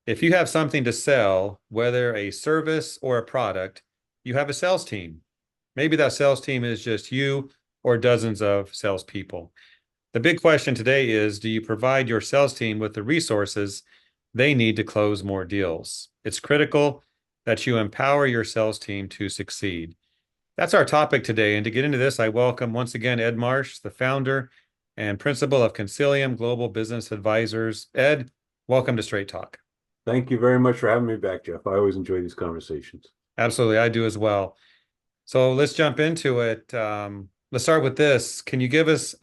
If you have something to sell, whether a service or a product, you have a sales team. Maybe that sales team is just you or dozens of salespeople. The big question today is, do you provide your sales team with the resources they need to close more deals? It's critical that you empower your sales team to succeed. That's our topic today. And to get into this, I welcome once again Ed Marsh, the founder and principal of Consilium Global Business Advisors. Ed, welcome to Straight Talk. Thank you very much for having me back, Jeff. I always enjoy these conversations. Absolutely, I do as well. So let's jump into it. Let's start with this. Can you give us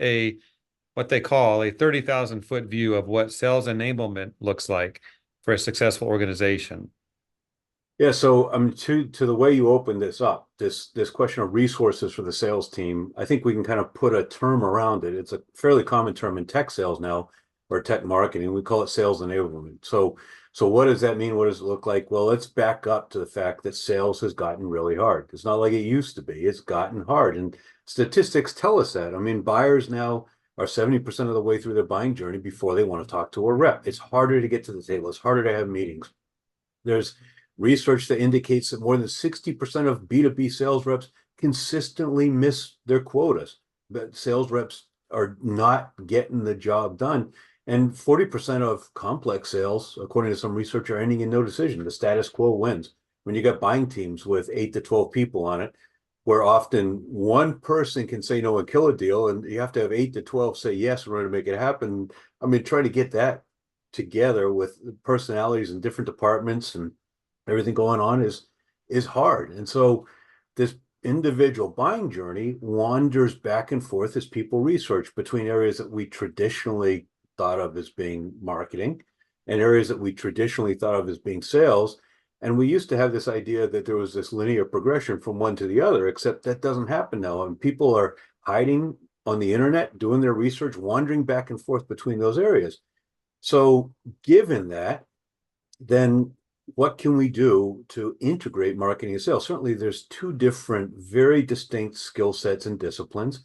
what they call a 30,000-foot view of what sales enablement looks like for a successful organization? Yeah, so to the way you opened this up, this question of resources for the sales team, I think we can kind of put a term around it. It's a fairly common term in tech sales now, or tech marketing. We call it sales enablement. So what does that mean? What does it look like? Well, let's back up to the fact that sales has gotten really hard. It's not like it used to be. It's gotten hard, and statistics tell us that. I mean, buyers now are 70% of the way through their buying journey before they want to talk to a rep. It's harder to get to the table. It's harder to have meetings. There's research that indicates that more than 60% of B2B sales reps consistently miss their quotas. But sales reps are not getting the job done. And 40% of complex sales, according to some research, are ending in no decision. The status quo wins. When you got buying teams with 8 to 12 people on it, where often one person can say no and kill a deal, and you have to have 8 to 12 say yes in order to make it happen. I mean, trying to get that together with personalities in different departments and everything going on is hard. And so this individual buying journey wanders back and forth as people research between areas that we traditionally thought of as being marketing and areas that we traditionally thought of as being sales. And we used to have this idea that there was this linear progression from one to the other, except that doesn't happen now. And people are hiding on the internet, doing their research, wandering back and forth between those areas. So given that, then what can we do to integrate marketing and sales? Certainly there's two different, very distinct skill sets and disciplines,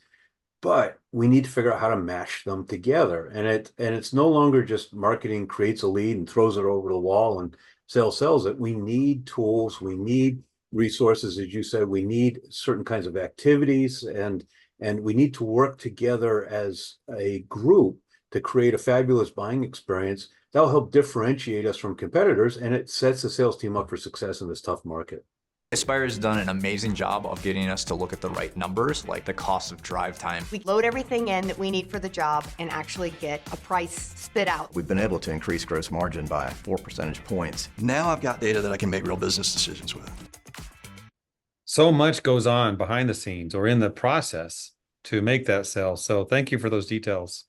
but we need to figure out how to mash them together. And it's no longer just marketing creates a lead and throws it over the wall and sales sells it. We need tools, we need resources, as you said, we need certain kinds of activities, and we need to work together as a group to create a fabulous buying experience that'll help differentiate us from competitors, and it sets the sales team up for success in this tough market. Aspire has done an amazing job of getting us to look at the right numbers, like the cost of drive time. We load everything in that we need for the job and actually get a price spit out. We've been able to increase gross margin by 4 percentage points. Now I've got data that I can make real business decisions with. So much goes on behind the scenes or in the process to make that sale. So thank you for those details.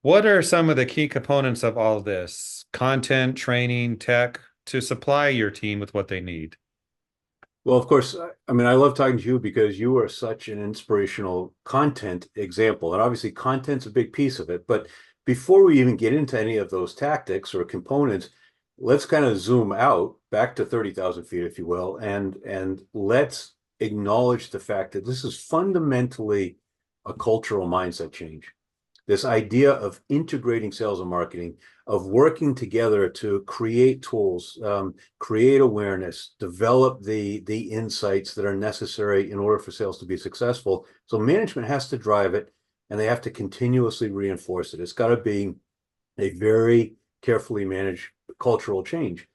What are some of the key components of all this? Content, training, tech, to supply your team with what they need? Well, of course, I mean, I love talking to you because you are such an inspirational content example. And obviously content's a big piece of it. But before we even get into any of those tactics or components, let's kind of zoom out back to 30,000 feet, if you will, and let's acknowledge the fact that this is fundamentally a cultural mindset change. This idea of integrating sales and marketing, of working together to create tools, create awareness, develop the insights that are necessary in order for sales to be successful. So management has to drive it, and they have to continuously reinforce it. It's got to be a very carefully managed cultural change.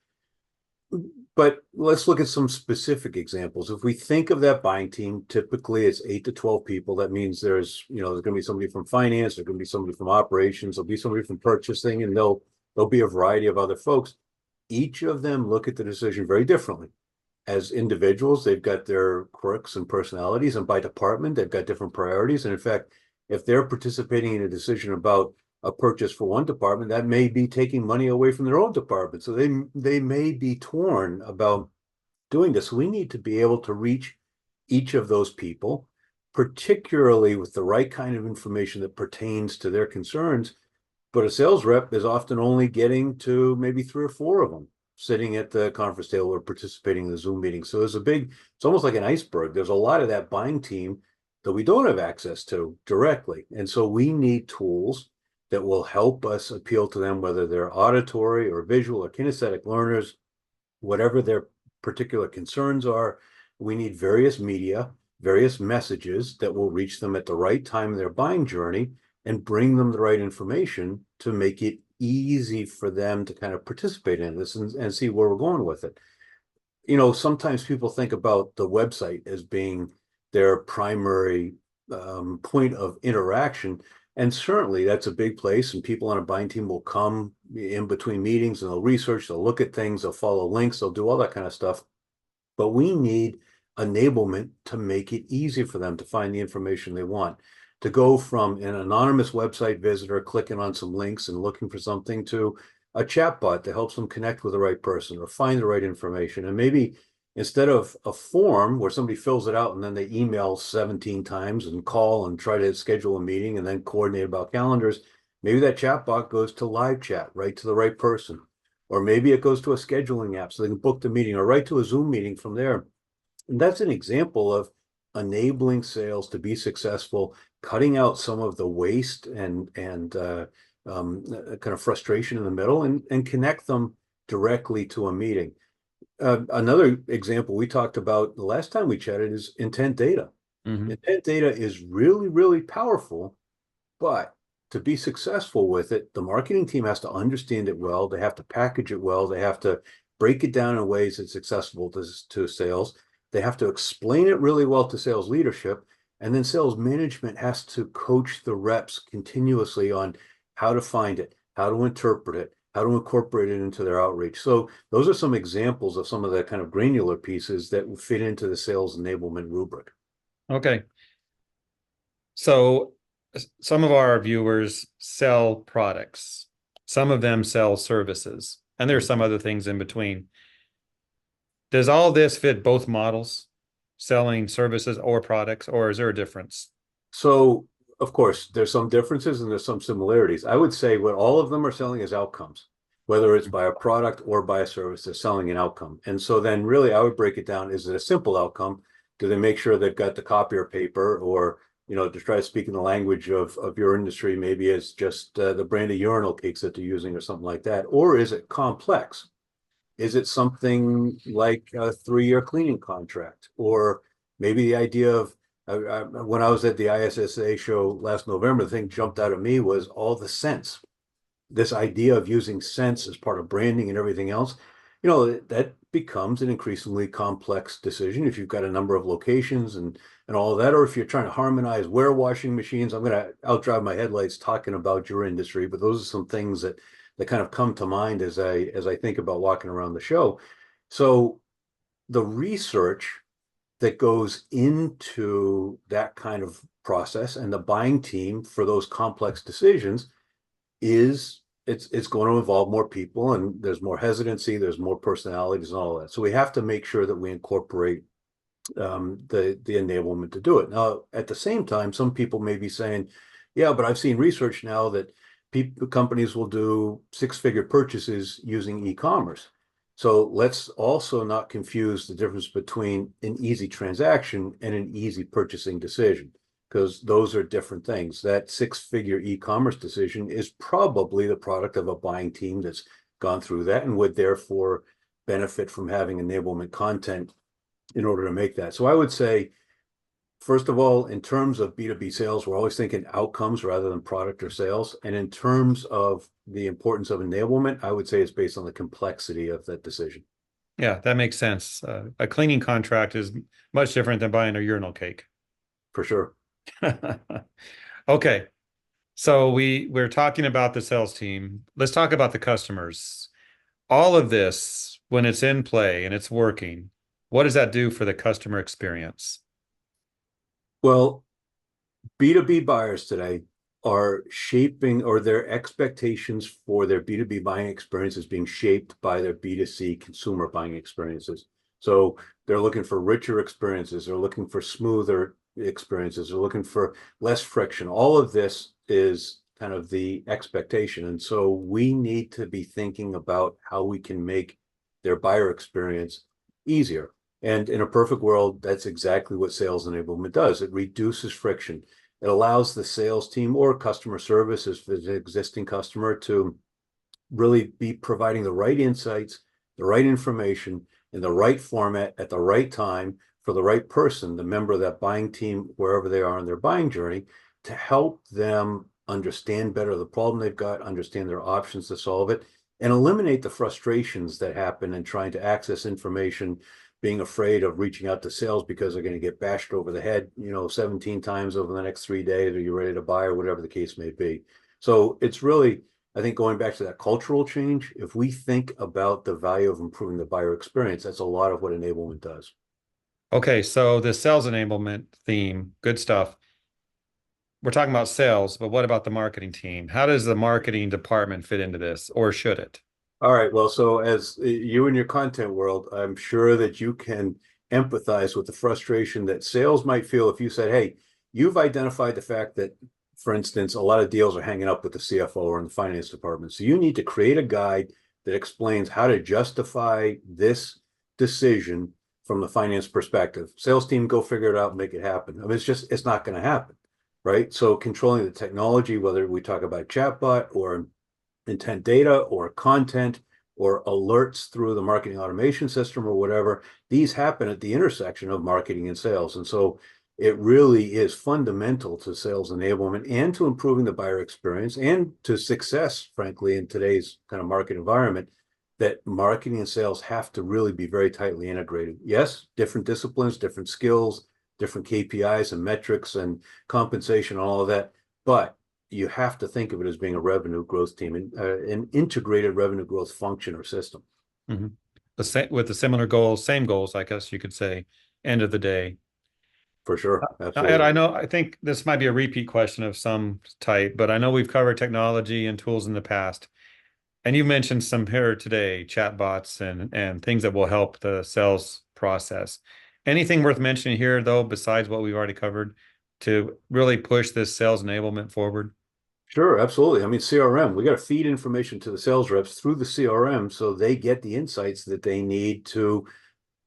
But let's look at some specific examples. If we think of that buying team, typically it's 8 to 12 people. That means there's going to be somebody from finance, there's going to be somebody from operations, there'll be somebody from purchasing, and there'll be a variety of other folks. Each of them look at the decision very differently. As individuals, they've got their quirks and personalities, and by department, they've got different priorities. And in fact, if they're participating in a decision about a purchase for one department, that may be taking money away from their own department. So they may be torn about doing this. We need to be able to reach each of those people, particularly with the right kind of information that pertains to their concerns. But a sales rep is often only getting to maybe 3 or 4 of them sitting at the conference table or participating in the Zoom meeting. So it's almost like an iceberg. There's a lot of that buying team that we don't have access to directly. And so we need tools that will help us appeal to them, whether they're auditory or visual or kinesthetic learners, whatever their particular concerns are. We need various media, various messages that will reach them at the right time in their buying journey and bring them the right information to make it easy for them to kind of participate in this and see where we're going with it. You know, sometimes people think about the website as being their primary point of interaction. And certainly that's a big place, and people on a buying team will come in between meetings and they'll research, they'll look at things, they'll follow links, they'll do all that kind of stuff. But we need enablement to make it easy for them to find the information they want, to go from an anonymous website visitor clicking on some links and looking for something to a chatbot that helps them connect with the right person or find the right information. And maybe instead of a form where somebody fills it out and then they email 17 times and call and try to schedule a meeting and then coordinate about calendars, maybe that chatbot goes to live chat right to the right person. Or maybe it goes to a scheduling app so they can book the meeting, or right to a Zoom meeting from there. And that's an example of enabling sales to be successful, cutting out some of the waste and kind of frustration in the middle, and connect them directly to a meeting. Another example we talked about the last time we chatted is intent data. Intent data is really, really powerful, but to be successful with it, the marketing team has to understand it well. They have to package it well. They have to break it down in ways that's accessible to sales. They have to explain it really well to sales leadership. And then sales management has to coach the reps continuously on how to find it, how to interpret it, how to incorporate it into their outreach. So those are some examples of some of the kind of granular pieces that fit into the sales enablement rubric. Okay. So some of our viewers sell products. Some of them sell services, and there's some other things in between. Does all this fit both models, selling services or products, or is there a difference? So, of course, there's some differences and there's some similarities. I would say what all of them are selling is outcomes, whether it's by a product or by a service, they're selling an outcome. And so then really I would break it down. Is it a simple outcome? Do they make sure they've got the copier paper, or, you know, to try to speak in the language of your industry, maybe it's just the brand of urinal cakes that they're using or something like that? Or is it complex? Is it something like a 3-year cleaning contract? Or maybe the idea of, when I was at the ISSA show last November, the thing jumped out at me was all the scents. This idea of using scents as part of branding and everything else, you know, that becomes an increasingly complex decision if you've got a number of locations and all of that, or if you're trying to harmonize washing machines. I'm going to outdrive my headlights talking about your industry, but those are some things that kind of come to mind as I think about walking around the show. So the research that goes into that kind of process and the buying team for those complex decisions it's going to involve more people, and there's more hesitancy, there's more personalities and all that. So we have to make sure that we incorporate the enablement to do it. Now, at the same time, some people may be saying, yeah, but I've seen research now that companies will do 6-figure purchases using e-commerce. So let's also not confuse the difference between an easy transaction and an easy purchasing decision, because those are different things. That 6-figure e-commerce decision is probably the product of a buying team that's gone through that and would therefore benefit from having enablement content in order to make that. So I would say, first of all, in terms of B2B sales, we're always thinking outcomes rather than product or sales. And in terms of the importance of enablement, I would say it's based on the complexity of that decision. Yeah, that makes sense. A cleaning contract is much different than buying a urinal cake. For sure. Okay. So we're talking about the sales team. Let's talk about the customers. All of this, when it's in play and it's working, what does that do for the customer experience? Well, B2B buyers today are shaping, or their expectations for their B2B buying experience is being shaped by their B2C consumer buying experiences. So they're looking for richer experiences. They're looking for smoother experiences. They're looking for less friction. All of this is kind of the expectation. And so we need to be thinking about how we can make their buyer experience easier. And in a perfect world, that's exactly what sales enablement does. It reduces friction. It allows the sales team or customer service, if it's an existing customer, to really be providing the right insights, the right information in the right format at the right time for the right person, the member of that buying team, wherever they are in their buying journey, to help them understand better the problem they've got, understand their options to solve it, and eliminate the frustrations that happen in trying to access information, being afraid of reaching out to sales because they're going to get bashed over the head, 17 times over the next 3 days. Are you ready to buy, or whatever the case may be? So it's really, I think, going back to that cultural change, if we think about the value of improving the buyer experience, that's a lot of what enablement does. Okay, so the sales enablement theme, good stuff. We're talking about sales, but what about the marketing team? How does the marketing department fit into this, or should it? All right. Well, so as you in your content world, I'm sure that you can empathize with the frustration that sales might feel if you said, hey, you've identified the fact that, for instance, a lot of deals are hanging up with the CFO or in the finance department. So you need to create a guide that explains how to justify this decision from the finance perspective. Sales team, go figure it out and make it happen. I mean, it's not going to happen, right? So controlling the technology, whether we talk about chatbot or intent data or content or alerts through the marketing automation system or whatever, these happen at the intersection of marketing and sales. And so it really is fundamental to sales enablement and to improving the buyer experience and to success, frankly, in today's kind of market environment, that marketing and sales have to really be very tightly integrated. Yes, different disciplines, different skills, different KPIs and metrics and compensation, all of that, but you have to think of it as being a revenue growth team, an integrated revenue growth function or system. Mm-hmm. With the similar goals, same goals, I guess you could say, end of the day. For sure. Ed, Absolutely. I think this might be a repeat question of some type, but I know we've covered technology and tools in the past. And you mentioned some here today, chatbots and things that will help the sales process. Anything worth mentioning here, though, besides what we've already covered to really push this sales enablement forward? Sure, absolutely. I mean, CRM, we got to feed information to the sales reps through the CRM so they get the insights that they need to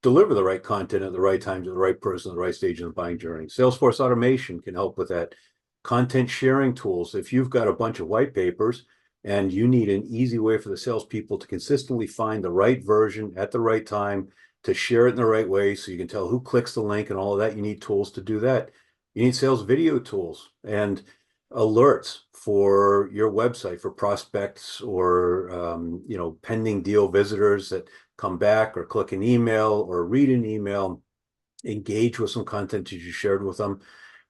deliver the right content at the right time to the right person at the right stage in the buying journey. Salesforce automation can help with that. Content sharing tools. If you've got a bunch of white papers and you need an easy way for the salespeople to consistently find the right version at the right time, to share it in the right way so you can tell who clicks the link and all of that, you need tools to do that. You need sales video tools and alerts for your website for prospects or pending deal visitors that come back or click an email or read an email, engage with some content that you shared with them.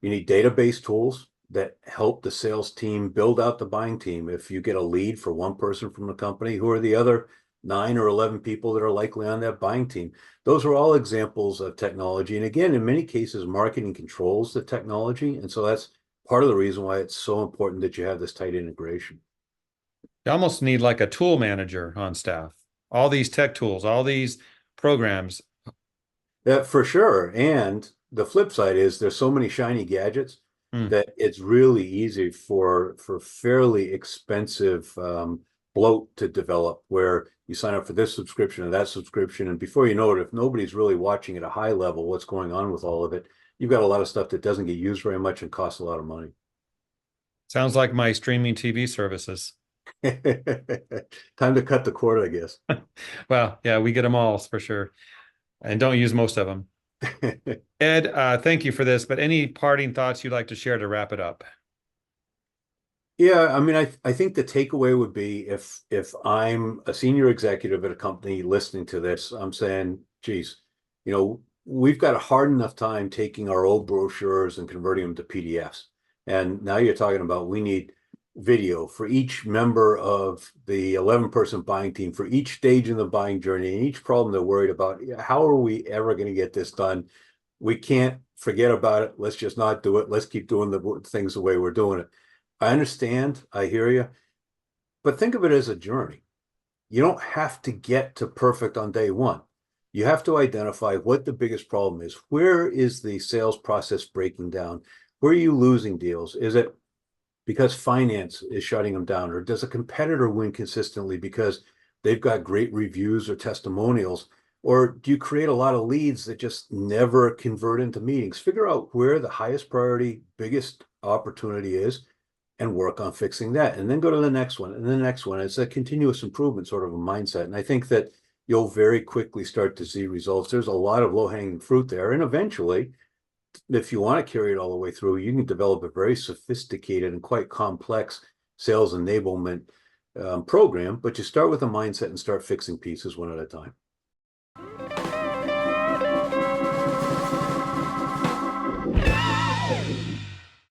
You need database tools that help the sales team build out the buying team. If you get a lead for one person from the company, who are the other 9 or 11 people that are likely on that buying team? Those are all examples of technology. And again, in many cases, marketing controls the technology. And so that's part of the reason why it's so important that you have this tight integration. You almost need like a tool manager on staff. All these tech tools, all these programs. Yeah, for sure. And the flip side is there's so many shiny gadgets that it's really easy for fairly expensive bloat to develop, where you sign up for this subscription or that subscription, and before you know it, if nobody's really watching at a high level what's going on with all of it, you've got a lot of stuff that doesn't get used very much and costs a lot of money. Sounds like my streaming TV services. Time to cut the cord, I guess. Well, yeah, we get them all for sure, and don't use most of them. Ed, thank you for this, but any parting thoughts you'd like to share to wrap it up? Yeah, I mean, I think the takeaway would be if I'm a senior executive at a company listening to this, I'm saying, geez, we've got a hard enough time taking our old brochures and converting them to PDFs. And now you're talking about we need video for each member of the 11-person buying team, for each stage in the buying journey, and each problem they're worried about. How are we ever going to get this done? We can't forget about it. Let's just not do it. Let's keep doing the things the way we're doing it. I understand. I hear you. But think of it as a journey. You don't have to get to perfect on day one. You have to identify what the biggest problem is. Where is the sales process breaking down? Where are you losing deals? Is it because finance is shutting them down? Or does a competitor win consistently because they've got great reviews or testimonials? Or do you create a lot of leads that just never convert into meetings? Figure out where the highest priority, biggest opportunity is and work on fixing that. And then go to the next one and the next one. It's a continuous improvement sort of a mindset. And I think that you'll very quickly start to see results. There's a lot of low-hanging fruit there. And eventually, if you want to carry it all the way through, you can develop a very sophisticated and quite complex sales enablement program, but you start with a mindset and start fixing pieces one at a time.